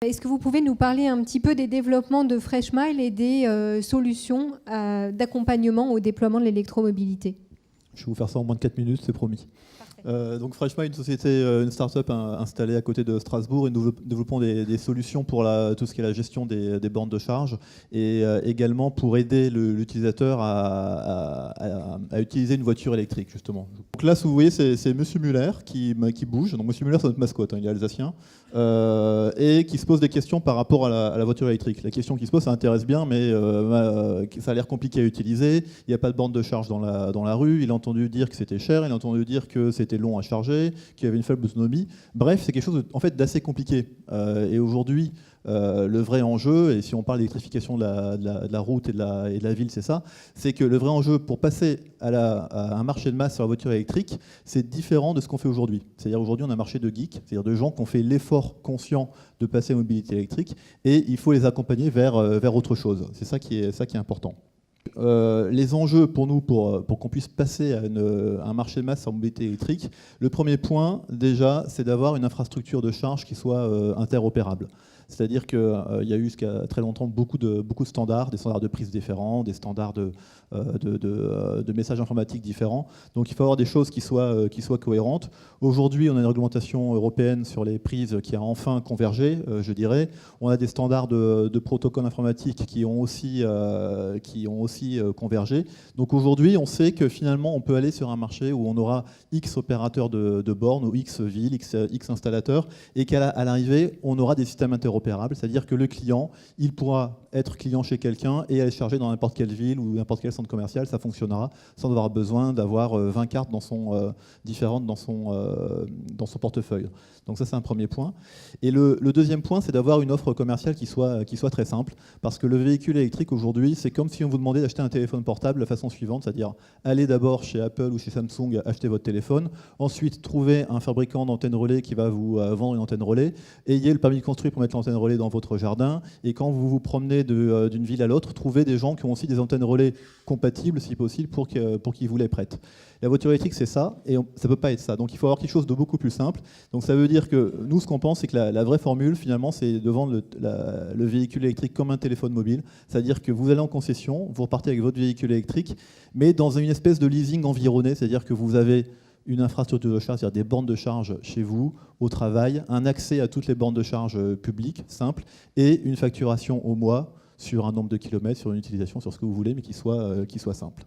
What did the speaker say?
Est-ce que vous pouvez nous parler un petit peu des développements de Freshmile et des solutions d'accompagnement au déploiement de l'électromobilité? Je vais vous faire ça en moins de 4 minutes, c'est promis. Donc Freshmile, une société, une start-up installée à côté de Strasbourg, et nous développons des solutions pour tout ce qui est la gestion des bornes de charge et également pour aider l'utilisateur à utiliser une voiture électrique, justement. Donc là, si vous voyez, c'est Monsieur Muller qui bouge. Donc Monsieur Muller, c'est notre mascotte, hein, il est alsacien, et qui se pose des questions par rapport à la voiture électrique. La question qui se pose, ça intéresse bien, mais ça a l'air compliqué à utiliser. Il n'y a pas de borne de charge dans la rue. Il a entendu dire que c'était cher, il a entendu dire que c'était long à charger, qu'il y avait une faible autonomie. Bref, c'est quelque chose en fait d'assez compliqué. Et aujourd'hui, le vrai enjeu, et si on parle d'électrification de la route et de la ville, c'est ça, c'est que le vrai enjeu pour passer à un marché de masse sur la voiture électrique, c'est différent de ce qu'on fait aujourd'hui. C'est-à-dire aujourd'hui, on a un marché de geeks, c'est-à-dire de gens qui ont fait l'effort conscient de passer à la mobilité électrique, et il faut les accompagner vers autre chose. C'est ça qui est important. Les enjeux pour nous, pour qu'on puisse passer à un marché de masse en mobilité électrique, le premier point, déjà, c'est d'avoir une infrastructure de charge qui soit interopérable. C'est-à-dire qu'il y a eu jusqu'à très longtemps beaucoup de standards, des standards de prise différents, des standards de messages informatiques différents. Donc il faut avoir des choses qui soient cohérentes. Aujourd'hui, on a une réglementation européenne sur les prises qui a enfin convergé, je dirais. On a des standards de protocoles informatiques qui ont aussi convergé. Donc aujourd'hui, on sait que finalement, on peut aller sur un marché où on aura X opérateurs de bornes ou X villes, X installateurs, et qu'à l'arrivée, on aura des systèmes interopérables. C'est-à-dire que le client, il pourra être client chez quelqu'un et aller charger dans n'importe quelle ville ou n'importe quel centre commercial, ça fonctionnera sans avoir besoin d'avoir 20 cartes différentes dans son portefeuille. Donc ça, c'est un premier point. Et le deuxième point, c'est d'avoir une offre commerciale qui soit très simple, parce que le véhicule électrique aujourd'hui, c'est comme si on vous demandait d'acheter un téléphone portable de la façon suivante, c'est-à-dire allez d'abord chez Apple ou chez Samsung acheter votre téléphone, ensuite trouver un fabricant d'antenne relais qui va vous vendre une antenne relais, ayez le permis de construire pour mettre l'antenne relais dans votre jardin, et quand vous vous promenez d'une ville à l'autre, trouvez des gens qui ont aussi des antennes relais compatibles, si possible, pour qu'ils vous les prêtent. La voiture électrique, c'est ça, et ça ne peut pas être ça. Donc il faut avoir quelque chose de beaucoup plus simple. Donc ça veut dire que nous, ce qu'on pense, c'est que la vraie formule, finalement, c'est de vendre le véhicule électrique comme un téléphone mobile. C'est-à-dire que vous allez en concession, vous repartez avec votre véhicule électrique, mais dans une espèce de leasing environné, c'est-à-dire que vous avez une infrastructure de charge, c'est-à-dire des bornes de charge chez vous, au travail, un accès à toutes les bornes de charge publiques, simples, et une facturation au mois sur un nombre de kilomètres, sur une utilisation, sur ce que vous voulez, mais qui soit simple.